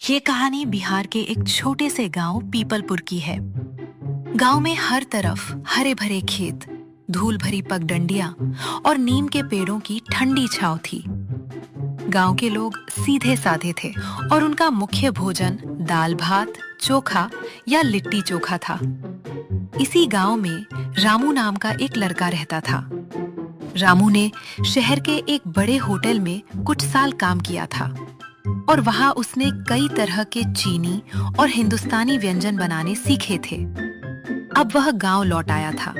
ये कहानी बिहार के एक छोटे से गांव पीपलपुर की है। गांव में हर तरफ हरे भरे खेत, धूल भरी पगडंडियां और नीम के पेड़ों की ठंडी छांव थी। गांव के लोग सीधे साधे थे और उनका मुख्य भोजन दाल भात, चोखा या लिट्टी चोखा था। इसी गांव में रामू नाम का एक लड़का रहता था। रामू ने शहर के एक बड़े होटल में कुछ साल काम किया था और वहां उसने कई तरह के चीनी और हिंदुस्तानी व्यंजन बनाने सीखे थे। अब वह गांव लौट आया था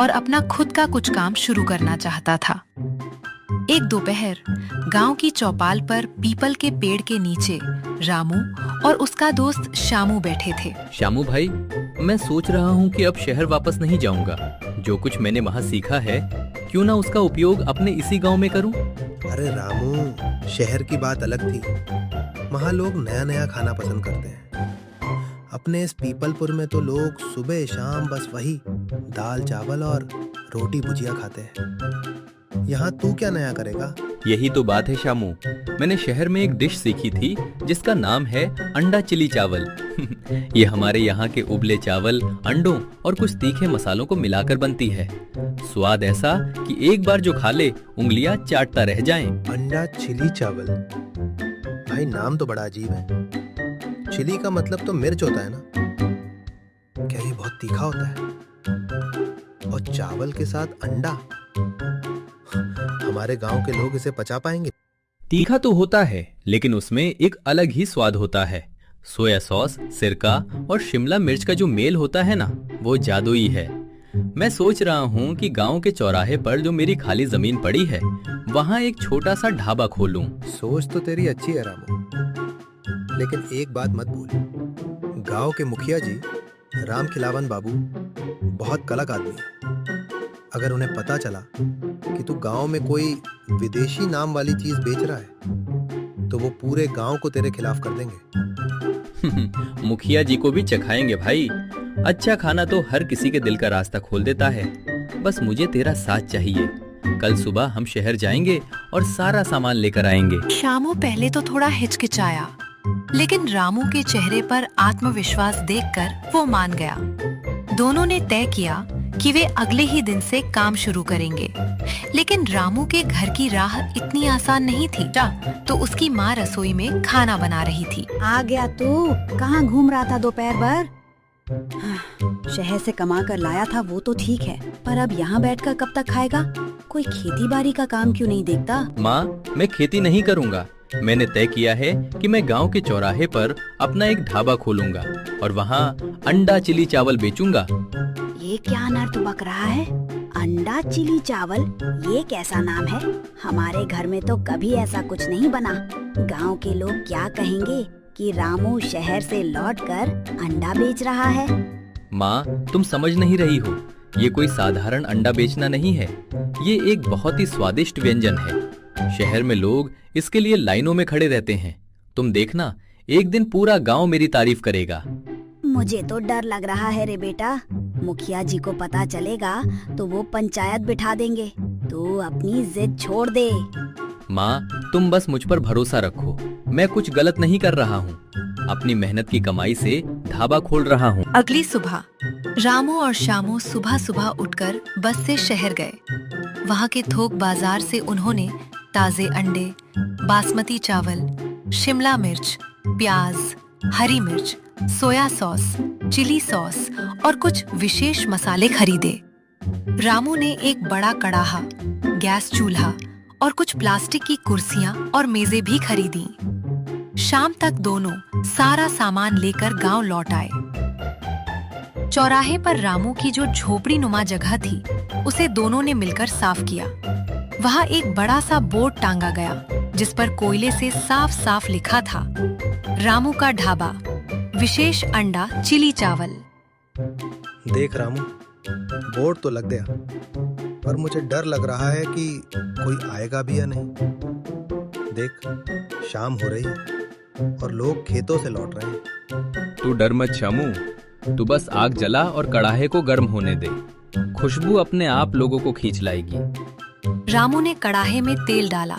और अपना खुद का कुछ काम शुरू करना चाहता था। एक दोपहर गांव की चौपाल पर पीपल के पेड़ के नीचे रामू और उसका दोस्त शामू बैठे थे। शामू भाई, मैं सोच रहा हूँ कि अब शहर वापस नहीं जाऊंगा। जो कुछ मैंने वहाँ सीखा है, क्यों ना उसका उपयोग अपने इसी गांव में करूं? अरे रामू, शहर की बात अलग थी। वहाँ लोग नया नया खाना पसंद करते हैं। अपने इस पीपलपुर में तो लोग सुबह शाम बस वही दाल चावल और रोटी भुजिया खाते हैं। यहाँ तू क्या नया करेगा? यही तो बात है शामू। मैंने शहर में एक डिश सीखी थी जिसका नाम है अंडा चिली चावल। ये हमारे यहाँ के उबले चावल, अंडों और कुछ तीखे मसालों को मिलाकर बनती है। स्वाद ऐसा कि एक बार जो खा ले उंगलियां चाटता रह जाएं। अंडा चिली चावल? भाई नाम तो बड़ा अजीब है। चिली का मतलब तो मिर्च होता है ना? क्या ये बहुत तीखा होता है? और चावल के साथ अंडा? हमारे गांव के लोग इसे पचा पाएंगे? तीखा तो होता है, लेकिन उसमें एक अलग ही स्वाद होता है। सोया सॉस, सिरका और शिमला मिर्च का जो मेल होता है ना, वो जादुई है। मैं सोच रहा हूँ कि गांव के चौराहे पर जो मेरी खाली जमीन पड़ी है, वहाँ एक छोटा सा ढाबा खोलूं। सोच तो तेरी अच्छी है रामू, लेकिन एक बात मत भूल। गांव के मुखिया जी राम खिलावन बाबू बहुत कड़क आदमी है। अगर उन्हें पता चला कि तू गांव में कोई विदेशी नाम वाली चीज बेच रहा है, तो वो पूरे गांव को तेरे खिलाफ कर देंगे। मुखिया जी को भी चखाएंगे भाई। अच्छा खाना तो हर किसी के दिल का रास्ता खोल देता है। बस मुझे तेरा साथ चाहिए। कल सुबह हम शहर जाएंगे और सारा सामान लेकर आएंगे। शामू पहले तो थोड़ा हिचकिचाया, लेकिन रामू के चेहरे पर आत्मविश्वास देखकर वो मान गया। दोनों ने तय किया कि वे अगले ही दिन से काम शुरू करेंगे। लेकिन रामू के घर की राह इतनी आसान नहीं थी। तो उसकी माँ रसोई में खाना बना रही थी। आ गया तू? कहाँ घूम रहा था दोपहर भर? शहर से कमा कर लाया था वो तो ठीक है, पर अब यहाँ बैठकर कब तक खाएगा? कोई खेती बाड़ी का काम क्यों नहीं देखता? माँ, मैं खेती नहीं करूँगा। मैंने तय किया है कि मैं गांव के चौराहे पर अपना एक ढाबा खोलूंगा और वहाँ अंडा चिली चावल बेचूंगा। ये क्या अनर्थ बक रहा है? अंडा चिली चावल, ये कैसा नाम है? हमारे घर में तो कभी ऐसा कुछ नहीं बना। गांव के लोग क्या कहेंगे कि रामू शहर से लौटकर अंडा बेच रहा है। माँ, तुम समझ नहीं रही हो। ये कोई साधारण अंडा बेचना नहीं है। ये एक बहुत ही स्वादिष्ट व्यंजन है। शहर में लोग इसके लिए लाइनों में खड़े रहते हैं। तुम देखना, एक दिन पूरा गांव मेरी तारीफ करेगा। मुझे तो डर लग रहा है रे बेटा। मुखिया जी को पता चलेगा तो वो पंचायत बिठा देंगे। तू अपनी जिद छोड़ दे। माँ, तुम बस मुझ पर भरोसा रखो। मैं कुछ गलत नहीं कर रहा हूँ। अपनी मेहनत की कमाई से ढाबा खोल रहा हूँ। अगली सुबह रामू और शामू सुबह सुबह उठकर बस से शहर गए। वहाँ के थोक बाजार से उन्होंने ताजे अंडे, बासमती चावल, शिमला मिर्च, प्याज, हरी मिर्च, सोया सॉस, चिली सॉस और कुछ विशेष मसाले खरीदे। रामू ने एक बड़ा कड़ाहा, गैस चूल्हा और कुछ प्लास्टिक की कुर्सियां और मेजें भी खरीदी। शाम तक दोनों सारा सामान लेकर गांव लौट आए। चौराहे पर रामू की जो झोपड़ी नुमा जगह थी, उसे दोनों ने मिलकर साफ किया। वहाँ एक बड़ा सा बोर्ड टांगा गया जिस पर कोयले से साफ साफ लिखा था, रामू का ढाबा, विशेष अंडा चिली चावल। देख रामू, बोर्ड तो लग गया, पर मुझे डर लग रहा है कि कोई आएगा भी या नहीं। देख, शाम हो रही है और लोग खेतों से लौट रहे हैं। तू डर मत शामू, तू बस आग जला और कड़ाहे को गर्म होने दे। खुशबू अपने आप लोगों को खींच लाएगी। रामू ने कड़ाहे में तेल डाला।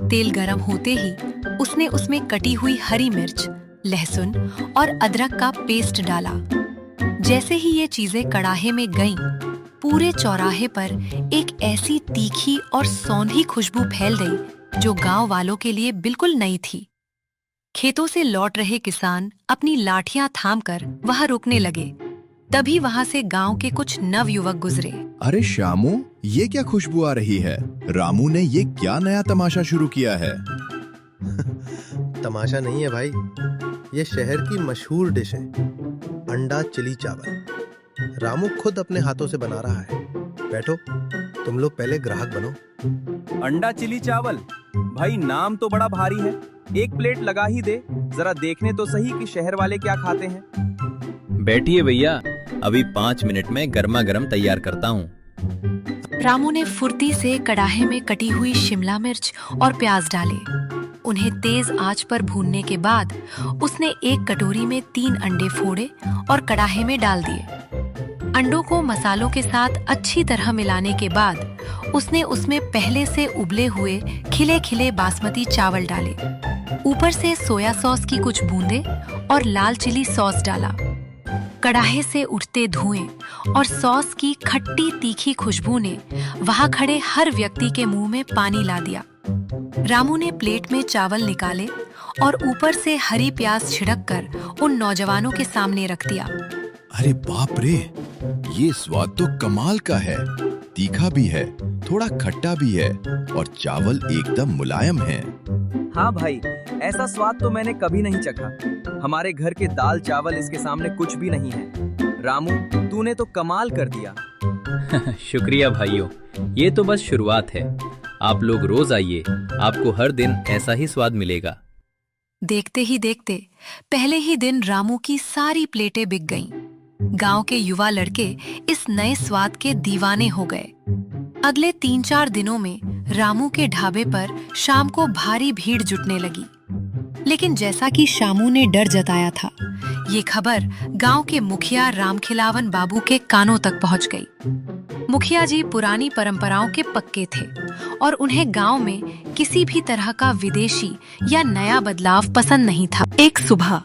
तेल गरम होते ही उसने उसमें कटी हुई हरी मिर्च, लहसुन और अदरक का पेस्ट डाला। जैसे ही ये चीजें कड़ाहे में गईं, पूरे चौराहे पर एक ऐसी तीखी और सौंधी खुशबू फैल गई जो गांव वालों के लिए बिल्कुल नई थी। खेतों से लौट रहे किसान अपनी लाठियां थामकर वहां रुकने लगे। तभी वहां से गांव के कुछ नवयुवक गुजरे। अरे श्यामू, ये क्या खुशबू आ रही है? रामू ने ये क्या नया तमाशा शुरू किया है? तमाशा नहीं है भाई, ये शहर की मशहूर डिश है, अंडा चिली चावल। रामू खुद अपने हाथों से बना रहा है। बैठो, तुम लोग पहले ग्राहक बनो। अंडा चिली चावल? भाई नाम तो बड़ा भारी है, एक प्लेट लगा ही दे, जरा देखने तो सही कि शहर वाले क्या खाते हैं। बैठिए भैया, अभी 5 मिनट में गर्मा गर्म तैयार करता हूँ। रामू ने फुर्ती से कड़ाहे में कटी हुई शिमला मिर्च और प्याज डाले। उन्हें तेज आंच पर भूनने के बाद उसने एक कटोरी में 3 अंडे फोड़े और कड़ाहे में डाल दिए। अंडों को मसालों के साथ अच्छी तरह मिलाने के बाद उसने उसमें पहले से उबले हुए खिले खिले बासमती चावल डाले। ऊपर से सोया सॉस की कुछ बूंदें और लाल चिली सॉस डाला। कड़ाहे से उठते धुएं और सॉस की खट्टी तीखी खुशबू ने वहां खड़े हर व्यक्ति के मुंह में पानी ला दिया। रामू ने प्लेट में चावल निकाले और ऊपर से हरी प्याज छिड़क कर उन नौजवानों के सामने रख दिया। अरे बाप रे, ये स्वाद तो कमाल का है। तीखा भी है, थोड़ा खट्टा भी है और चावल एकदम मुलायम है। हाँ भाई, ऐसा स्वाद तो मैंने कभी नहीं चखा। हमारे घर के दाल चावल इसके सामने कुछ भी नहीं है। रामू, तूने तो कमाल कर दिया। शुक्रिया भाइयों, ये तो बस शुरुआत है। आप लोग रोज आइए, आपको हर दिन ऐसा ही स्वाद मिलेगा। देखते ही देखते पहले ही दिन रामू की सारी प्लेटें बिक गईं। गांव के युवा लड़के इस नए स्वाद के दीवाने हो गए। अगले 3-4 दिनों में रामू के ढाबे पर शाम को भारी भीड़ जुटने लगी। लेकिन जैसा कि शामू ने डर जताया था, ये खबर गांव के मुखिया रामखिलावन बाबू के कानों तक पहुंच गई। मुखिया जी पुरानी परंपराओं के पक्के थे और उन्हें गांव में किसी भी तरह का विदेशी या नया बदलाव पसंद नहीं था। एक सुबह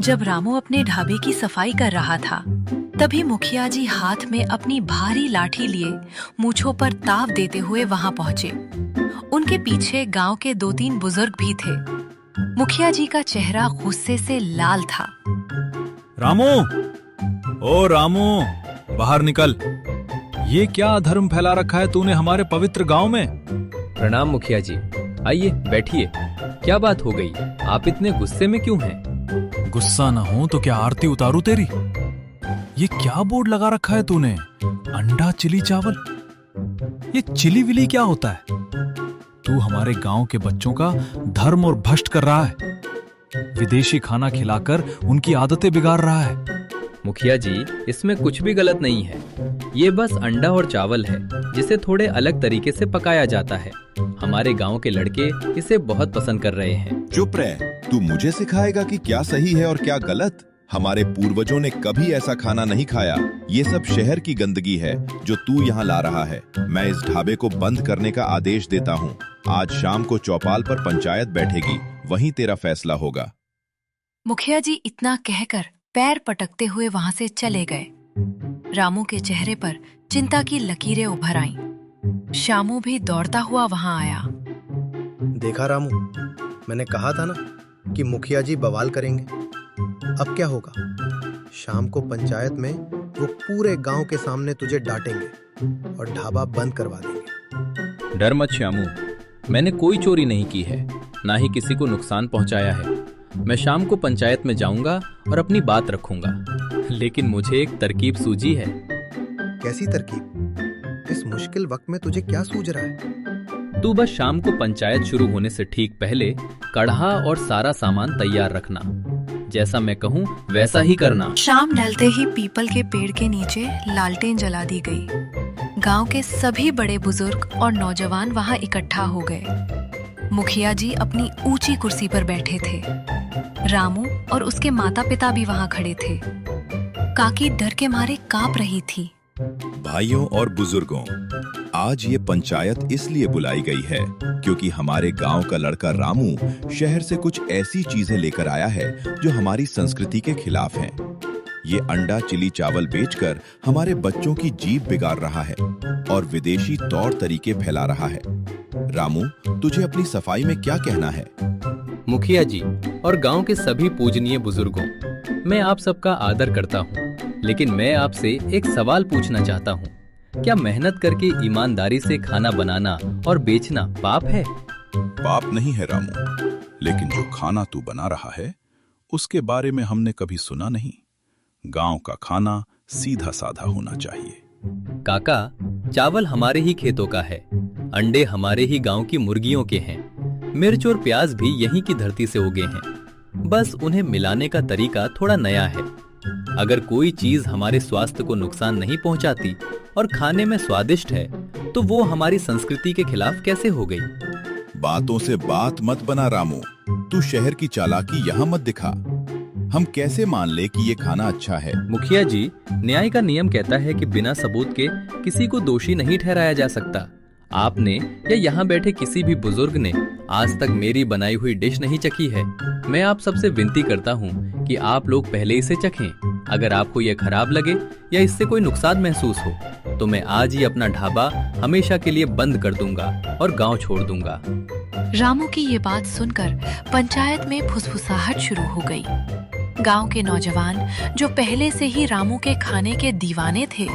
जब रामू अपने ढाबे की सफाई कर रहा था, तभी मुखिया जी हाथ में अपनी भारी लाठी लिए मूंछों पर ताव देते हुए वहां पहुंचे। उनके पीछे गांव के 2-3 बुजुर्ग भी थे। मुखिया जी का चेहरा गुस्से से लाल था। रामू, ओ रामू, बाहर निकल। ये क्या अधर्म फैला रखा है तूने हमारे पवित्र गांव में? प्रणाम मुखिया जी, आइए बैठिए। क्या बात हो गई? आप इतने गुस्से में क्यों हैं? गुस्सा ना हो तो क्या आरती उतारूं तेरी? ये क्या बोर्ड लगा रखा है तूने? अंडा चिली चावल? ये चिली विली क्या होता है? तू हमारे गांव के बच्चों का धर्म और भ्रष्ट कर रहा है। विदेशी खाना खिलाकर उनकी आदतें बिगाड़ रहा है। मुखिया जी, इसमें कुछ भी गलत नहीं है। ये बस अंडा और चावल है, जिसे थोड़े अलग तरीके से पकाया जाता है। हमारे गांव के लड़के इसे बहुत पसंद कर रहे हैं। चुप रह, तू मुझे सिखाएगा कि क्या सही है और क्या गलत? हमारे पूर्वजों ने कभी ऐसा खाना नहीं खाया। ये सब शहर की गंदगी है जो तू यहाँ ला रहा है। मैं इस ढाबे को बंद करने का आदेश देता हूँ। आज शाम को चौपाल पर पंचायत बैठेगी, वहीं तेरा फैसला होगा। मुखिया जी इतना कहकर पैर पटकते हुए वहां से चले गए। रामू के चेहरे पर चिंता की लकीरें उभर आईं। शामू भी दौड़ता हुआ वहां आया। देखा रामू, मैंने कहा था ना कि मुखिया जी बवाल करेंगे। अब क्या होगा? शाम को पंचायत में वो पूरे गांव के सामने तुझे डांटेंगे और ढाबा बंद करवा देंगे। डर मत श्यामू, मैंने कोई चोरी नहीं की है, ना ही किसी को नुकसान पहुंचाया है। मैं शाम को पंचायत में जाऊंगा और अपनी बात रखूंगा। लेकिन मुझे एक तरकीब सूझी है। कैसी तरकीब? इस मुश्किल वक्त में तुझे क्या सूझ रहा है? तू बस शाम को पंचायत शुरू होने से ठीक पहले कढ़ा और सारा सामान तैयार रखना। जैसा मैं कहूँ वैसा ही करना। शाम ढलते ही पीपल के पेड़ के नीचे लालटेन जला दी गई। गांव के सभी बड़े बुजुर्ग और नौजवान वहां इकट्ठा हो गए। मुखिया जी अपनी ऊंची कुर्सी पर बैठे थे। रामू और उसके माता पिता भी वहां खड़े थे। काकी डर के मारे कांप रही थी। भाइयों और बुजुर्गों, आज ये पंचायत इसलिए बुलाई गई है क्योंकि हमारे गांव का लड़का रामू शहर से कुछ ऐसी चीजें लेकर आया है जो हमारी संस्कृति के खिलाफ हैं। ये अंडा चिली चावल बेचकर हमारे बच्चों की जीभ बिगाड़ रहा है और विदेशी तौर तरीके फैला रहा है। रामू, तुझे अपनी सफाई में क्या कहना है? मुखिया जी और गांव के सभी पूजनीय बुजुर्गों, मैं आप सबका आदर करता हूँ, लेकिन मैं आपसे एक सवाल पूछना चाहता हूँ। क्या मेहनत करके ईमानदारी से खाना बनाना और बेचना पाप है? पाप नहीं है रामू, लेकिन जो खाना तू बना रहा है उसके बारे में हमने कभी सुना नहीं। गांव का खाना सीधा साधा होना चाहिए। काका, चावल हमारे ही खेतों का है, अंडे हमारे ही गांव की मुर्गियों के हैं, मिर्च और प्याज भी यहीं की धरती से उगे हैं। बस उन्हें मिलाने का तरीका थोड़ा नया है। अगर कोई चीज हमारे स्वास्थ्य को नुकसान नहीं पहुंचाती और खाने में स्वादिष्ट है, तो वो हमारी संस्कृति के खिलाफ कैसे हो गई? बातों से बात मत बना रामू, तू शहर की चालाकी यहाँ मत दिखा। हम कैसे मान ले कि ये खाना अच्छा है? मुखिया जी, न्याय का नियम कहता है कि बिना सबूत के किसी को दोषी नहीं ठहराया जा सकता। आपने या यहाँ बैठे किसी भी बुजुर्ग ने आज तक मेरी बनाई हुई डिश नहीं चखी है। मैं आप सबसे विनती करता हूँ कि आप लोग पहले इसे चखें। अगर आपको यह खराब लगे या इससे कोई नुकसान महसूस हो, तो मैं आज ही अपना ढाबा हमेशा के लिए बंद कर दूंगा और गांव छोड़ दूंगा। रामू की ये बात सुनकर पंचायत में फुसफुसाहट शुरू हो गई। गांव के नौजवान जो पहले से ही रामू के खाने के दीवाने थे,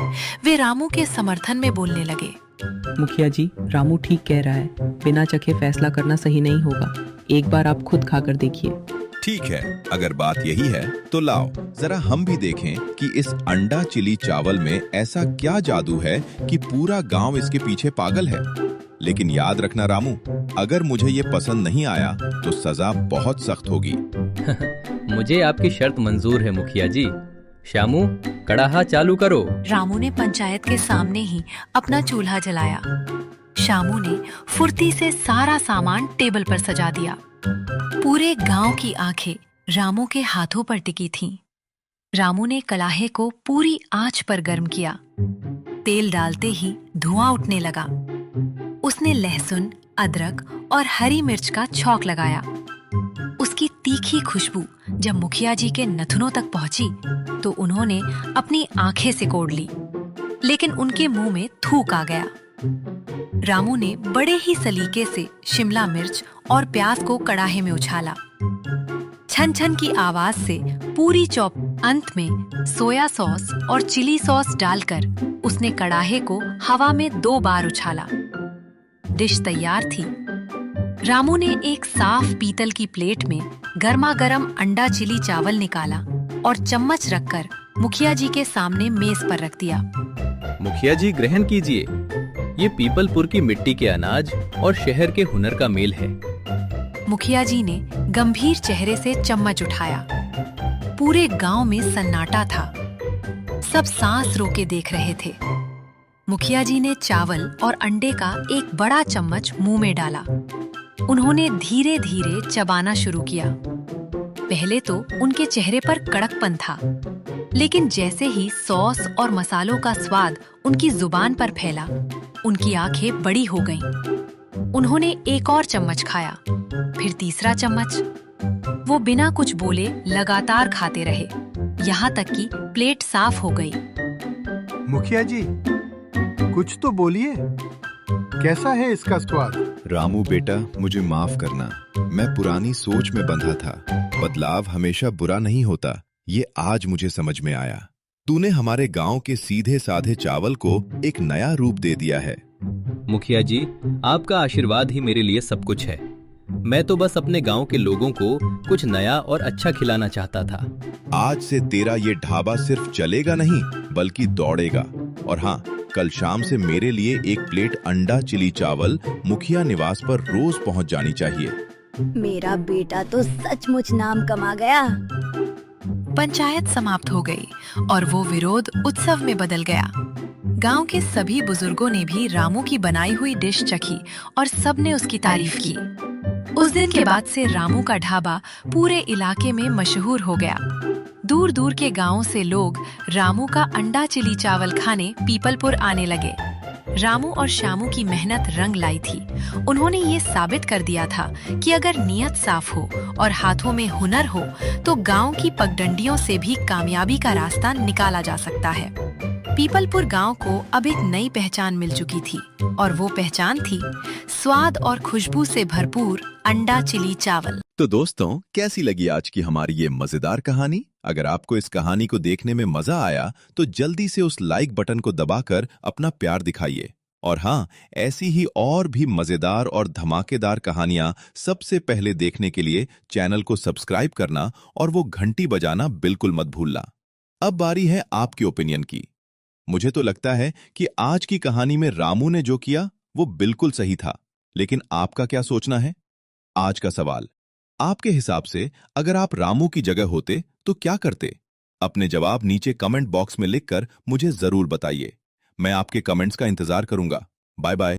वे रामू के समर्थन में बोलने लगे। मुखिया जी, रामू ठीक कह रहा है, बिना चखे फैसला करना सही नहीं होगा। एक बार आप खुद खाकर देखिए। ठीक है, अगर बात यही है तो लाओ जरा हम भी देखें कि इस अंडा चिली चावल में ऐसा क्या जादू है कि पूरा गांव इसके पीछे पागल है। लेकिन याद रखना रामू, अगर मुझे ये पसंद नहीं आया तो सजा बहुत सख्त होगी। मुझे आपकी शर्त मंजूर है मुखिया जी। श्यामू, कड़ाहा चालू करो। रामू ने पंचायत के सामने ही अपना चूल्हा जलाया। श्यामू ने फुर्ती से सारा सामान टेबल पर सजा दिया। पूरे गांव की आंखें रामू के हाथों पर टिकी थीं। रामू ने कड़ाहे को पूरी आंच पर गर्म किया। तेल डालते ही धुआं उठने लगा। उसने लहसुन, अदरक और हरी मिर्च का छौंक लगाया। उसकी तीखी खुशबू जब मुखिया जी के नथुनों तक पहुंची तो उन्होंने अपनी आंखें सिकोड़ ली, लेकिन उनके मुंह में थूक आ गया। रामू ने बड़े ही सलीके से शिमला मिर्च और प्याज को कड़ाहे में उछाला। छन छन की आवाज से पूरी चौप। अंत में सोया सॉस और चिली सॉस डालकर उसने कड़ाहे को हवा में 2 बार उछाला। डिश तैयार थी। रामू ने एक साफ पीतल की प्लेट में गर्मा गर्म अंडा चिली चावल निकाला और चम्मच रखकर मुखिया जी के सामने मेज पर रख दिया। मुखिया जी, ग्रहण कीजिए। ये पीपलपुर की मिट्टी के अनाज और शहर के हुनर का मेल है। मुखिया जी ने गंभीर चेहरे से चम्मच उठाया। पूरे गांव में सन्नाटा था। सब सांस रोके देख रहे थे। मुखिया जी ने चावल और अंडे का एक बड़ा चम्मच मुंह में डाला। उन्होंने धीरे धीरे चबाना शुरू किया। पहले तो उनके चेहरे पर कड़कपन था, लेकिन जैसे ही सॉस और मसालों का स्वाद उनकी जुबान पर फैला, उनकी आंखें बड़ी हो गईं। उन्होंने एक और चम्मच खाया, फिर तीसरा चम्मच। वो बिना कुछ बोले लगातार खाते रहे, यहाँ तक कि प्लेट साफ हो गई। मुखिया जी, कुछ तो बोलिए, कैसा है इसका स्वाद? रामू बेटा, मुझे माफ करना, मैं पुरानी सोच में बंधा था। बदलाव हमेशा बुरा नहीं होता, ये आज मुझे समझ में आया। तूने हमारे गांव के सीधे साधे चावल को एक नया रूप दे दिया है। मुखिया जी, आपका आशीर्वाद ही मेरे लिए सब कुछ है। मैं तो बस अपने गांव के लोगों को कुछ नया और अच्छा खिलाना चाहता था। आज से तेरा ये ढाबा सिर्फ चलेगा नहीं, बल्कि दौड़ेगा। और हाँ, कल शाम से मेरे लिए एक प्लेट अंडा चिली चावल मुखिया निवास पर रोज पहुंच जानी चाहिए। मेरा बेटा तो सचमुच नाम कमा गया। पंचायत समाप्त हो गई और वो विरोध उत्सव में बदल गया। गांव के सभी बुजुर्गों ने भी रामू की बनाई हुई डिश चखी और सबने उसकी तारीफ की। उस दिन के बाद से रामू का ढाबा पूरे इलाके में मशहूर हो गया। दूर दूर के गांवों से लोग रामू का अंडा चिली चावल खाने पीपलपुर आने लगे। रामू और श्यामू की मेहनत रंग लाई थी। उन्होंने ये साबित कर दिया था कि अगर नीयत साफ हो और हाथों में हुनर हो तो गांव की पगडंडियों से भी कामयाबी का रास्ता निकाला जा सकता है। पीपलपुर गांव को अब एक नई पहचान मिल चुकी थी और वो पहचान थी स्वाद और खुशबू से भरपूर अंडा चिली चावल। तो दोस्तों, कैसी लगी आज की हमारी ये मजेदार कहानी? अगर आपको इस कहानी को देखने में मजा आया तो जल्दी से उस लाइक बटन को दबाकर अपना प्यार दिखाइए। और हाँ, ऐसी ही और भी मजेदार और धमाकेदार कहानियां सबसे पहले देखने के लिए चैनल को सब्सक्राइब करना और वो घंटी बजाना बिल्कुल मत भूलना। अब बारी है आपके ओपिनियन की। मुझे तो लगता है कि आज की कहानी में रामू ने जो किया वो बिल्कुल सही था, लेकिन आपका क्या सोचना है? आज का सवाल, आपके हिसाब से अगर आप रामू की जगह होते तो क्या करते? अपने जवाब नीचे कमेंट बॉक्स में लिखकर मुझे जरूर बताइए। मैं आपके कमेंट्स का इंतजार करूंगा। Bye bye.